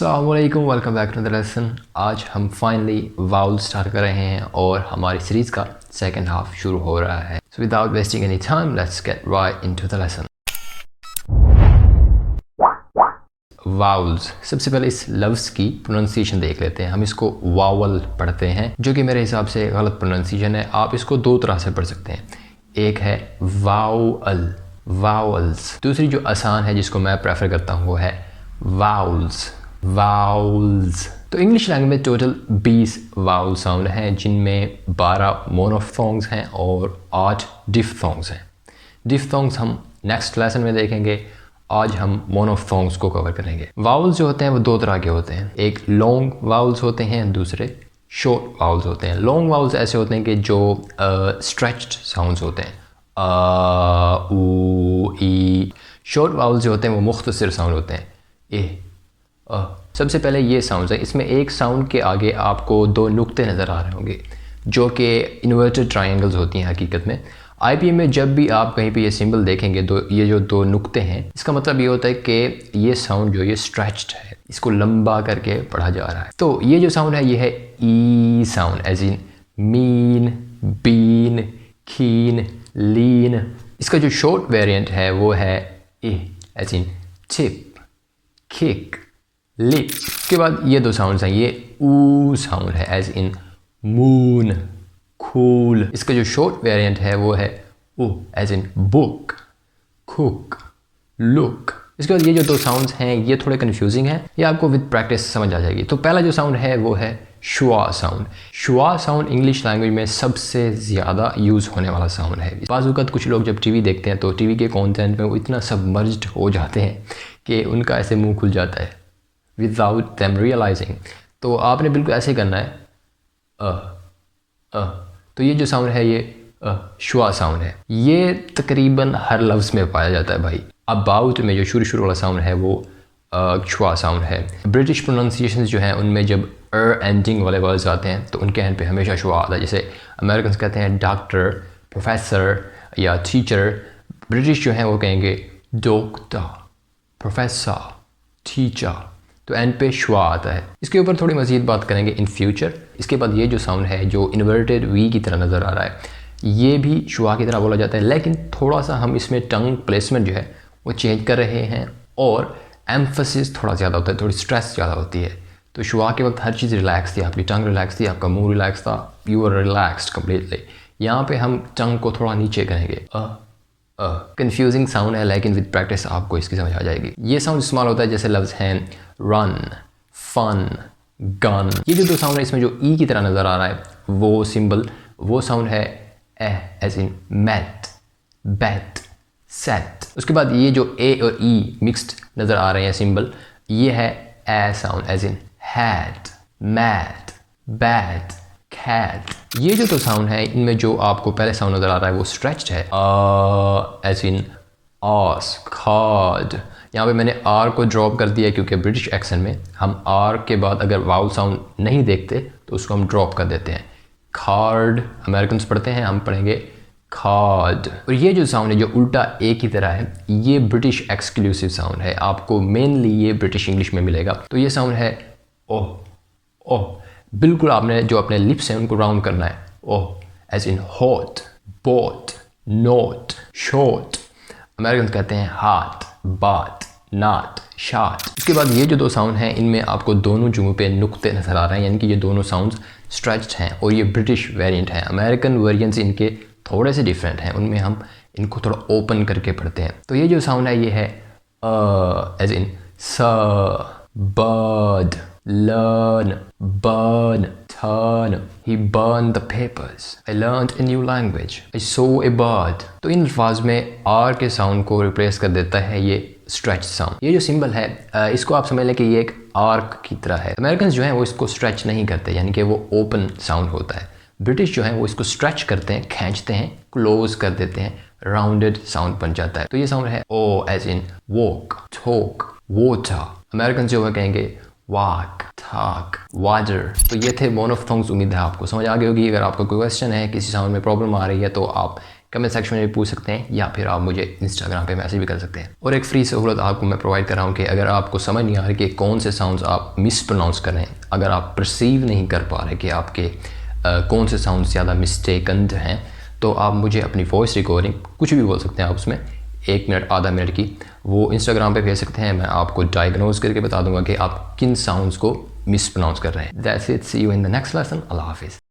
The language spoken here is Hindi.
अस्सलामुअलैकुम, welcome back to the lesson. आज हम फाइनली वाउल स्टार्ट कर रहे हैं और हमारी सीरीज़ का सेकंड हाफ शुरू हो रहा है। So without wasting any time let's get right into the lesson. Vowels, सबसे पहले इस लफ्ज़ की प्रोनाउंसिएशन देख लेते हैं। हम इसको वावल पढ़ते हैं, जो कि मेरे हिसाब से गलत प्रोनाउंसिएशन है। आप इसको दो तरह से पढ़ सकते हैं, एक है वाउल, वाउल्स। दूसरी जो आसान है जिसको मैं प्रेफर करता हूँ वो है वाउल्स, वाउल्स। तो इंग्लिश लैंग्वेज में टोटल 20 वाउल साउंड हैं, जिनमें 12 मोनोफोन्ग्स हैं और 8 डिफ्थोंग्स हैं। डिफ्थोंग्स हम नेक्स्ट लेसन में देखेंगे, आज हम मोनोफोन्ग्स को कवर करेंगे। वाउल्स जो होते हैं वो दो तरह के होते हैं, एक लॉन्ग वाउल्स होते हैं, दूसरे शॉर्ट वाउल्स होते हैं। लॉन्ग वाउल्स ऐसे होते हैं कि जो स्ट्रेच्ड साउंड्स होते हैं, ऊ ई। शॉर्ट वाउल्स जो होते हैं वो मुख्तसर साउंड होते हैं, ए सबसे पहले ये साउंड्स है। इसमें एक साउंड के आगे आपको दो नुक्ते नज़र आ रहे होंगे जो कि इन्वर्टेड ट्रायंगल्स होती हैं हकीकत में। आईपीएम में जब भी आप कहीं पे ये सिंबल देखेंगे, ये जो दो नुक्ते हैं, इसका मतलब ये होता है कि ये साउंड जो ये स्ट्रेच्ड है, इसको लंबा करके पढ़ा जा रहा है। तो ये जो साउंड है ये है E sound, as in mean, bean, keen, lean. इसका जो शॉर्ट वेरिएंट है वो है A, as in tip, kick, lip. उसके बाद ये दो साउंड्स हैं, ये ऊ साउंड है, एज इन मून, कूल। इसका जो शॉर्ट वेरिएंट है वो है O, as in book, cook, look. इसके बाद ये जो दो साउंड्स हैं ये थोड़े कंफ्यूजिंग हैं, ये आपको विद प्रैक्टिस समझ आ जाएगी। तो पहला जो साउंड है वो है शुआ साउंड। शुआ साउंड इंग्लिश लैंग्वेज में सबसे ज़्यादा यूज़ होने वाला साउंड है। बाज़ कुछ लोग जब टीवी देखते हैं तो टीवी के कंटेंट में वो इतना सबमर्ज्ड हो जाते हैं कि उनका ऐसे मुंह खुल जाता है विदाउट देम रियलाइजिंग। तो आपने बिल्कुल ऐसे करना है तो ये जो साउंड है ये शुआ साउंड है। ये तकरीबन हर लफ्ज़ में पाया जाता है भाई। अबाउट में जो शुरू वाला साउंड है वो शुआ साउंड है। ब्रिटिश प्रोनाउंसिएशंस जो हैं उनमें जब एंडिंग वाले वर्ड्स आते हैं तो उनके एंड पे हमेशा शुआ आता है। जैसे अमेरिकन कहते हैं डॉक्टर, प्रोफेसर या टीचर। ब्रिटिश जो हैं वो कहेंगे डॉक्टर, प्रोफेसर, टीचर। तो एंड पे शुआ आता है। इसके ऊपर थोड़ी मज़ीद बात करेंगे इन फ्यूचर। इसके बाद ये जो साउंड है जो इन्वर्टेड वी की तरह नज़र आ रहा है, ये भी शुआ की तरह बोला जाता है, लेकिन थोड़ा सा हम इसमें टंग प्लेसमेंट जो है वो चेंज कर रहे हैं और एम्फसिस थोड़ा ज़्यादा होता है, थोड़ी स्ट्रेस ज़्यादा होती है। तो शुआ के वक्त हर चीज़ रिलैक्स थी, आपकी टंग रिलैक्स थी, आपका मुंह रिलैक्स था, यू आर रिलैक्स्ड कम्प्लीटली। यहाँ पे हम टंग को थोड़ा नीचे करेंगे। कंफ्यूजिंग साउंड है, लेकिन विद प्रैक्टिस आपको इसकी समझ आ जाएगी। ये साउंड इस्तेमाल होता है जैसे लफ्ज़ हैं रन, फन, गन। ये जो दो साउंड है इसमें जो ई की तरह नज़र आ रहा है वो सिंबल, वो साउंड है as in mat, bat, set. उसके बाद ये जो ए और ई मिक्स्ड नज़र आ रहे हैं सिंबल, ये है A sound, as in hat, mat, bat, cat. ये जो तो साउंड है इनमें जो आपको पहले साउंड नज़र आ रहा है वो स्ट्रेच्ड है, एज इन आस्क, कार्ड। यहाँ पे मैंने आर को ड्रॉप कर दिया क्योंकि ब्रिटिश एक्सेंट में हम आर के बाद अगर वाउल साउंड नहीं देखते तो उसको हम ड्रॉप कर देते हैं। कार्ड अमेरिकन पढ़ते हैं, हम पढ़ेंगे कार्ड। और ये जो साउंड है जो उल्टा ए की तरह है, ये ब्रिटिश एक्सक्लूसिव साउंड है, आपको मेनली ये ब्रिटिश इंग्लिश में मिलेगा। तो ये साउंड है ओह, ओह। बिल्कुल आपने जो अपने लिप्स हैं उनको राउंड करना है, oh, as in hot, boat, note, short. American कहते हैं हाथ, बात, नाट, शाट। इसके बाद ये जो दो साउंड हैं इनमें आपको दोनों जगहों पे नुक्ते नज़र आ रहे हैं, यानी कि ये दोनों साउंड्स स्ट्रेच्ड हैं और ये ब्रिटिश वेरिएंट हैं। अमेरिकन वेरिएंट्स इनके थोड़े से डिफरेंट हैं, उनमें हम इनको थोड़ा ओपन करके पढ़ते हैं। तो ये जो साउंड है ये है एज इन स, bird, learn, burn, turn. He burned the papers. I learned a new language. I saw a bird. तो इन अल्फाज में आर के साउंड को रिप्लेस कर देता है ये स्ट्रेच साउंड। ये जो सिंबल है इसको आप समझ लें कि ये एक आर्क की तरह है। अमेरिकन जो हैं वो इसको स्ट्रेच नहीं करते, यानी कि वो ओपन साउंड होता है। ब्रिटिश जो हैं वो इसको स्ट्रेच करते हैं, खींचते हैं, क्लोज कर देते हैं, राउंडेड साउंड बन जाता है। तो ये साउंड है O, as in walk, talk, water. American जो है कहेंगे वाक, थाक, वाटर। तो ये थे मोनोफोन्ग्स। उम्मीद है आपको समझ आ गई होगी। अगर आपका कोई क्वेश्चन है, किसी साउंड में प्रॉब्लम आ रही है तो आप कमेंट सेक्शन में भी पूछ सकते हैं या फिर आप मुझे इंस्टाग्राम पे मैसेज भी कर सकते हैं। और एक फ्री सहूलत आपको मैं प्रोवाइड कर रहा हूँ कि अगर आपको समझ नहीं आ रही कि कौन से साउंड्स आप मिस प्रोनाउंस कर रहे हैं, अगर आप परसीव नहीं कर पा रहे कि आपके कौन से साउंड ज़्यादा मिस्टेकंड हैं, तो आप मुझे अपनी वॉइस रिकॉर्डिंग कुछ भी बोल सकते हैं आप उसमें, 1 मिनट आधा मिनट की, वो इंस्टाग्राम पे भेज सकते हैं। मैं आपको डायग्नोज करके बता दूंगा कि आप किन साउंड्स को मिस प्रोनाउंस कर रहे हैं। That's it, see you in the next lesson. Allah हाफिज़।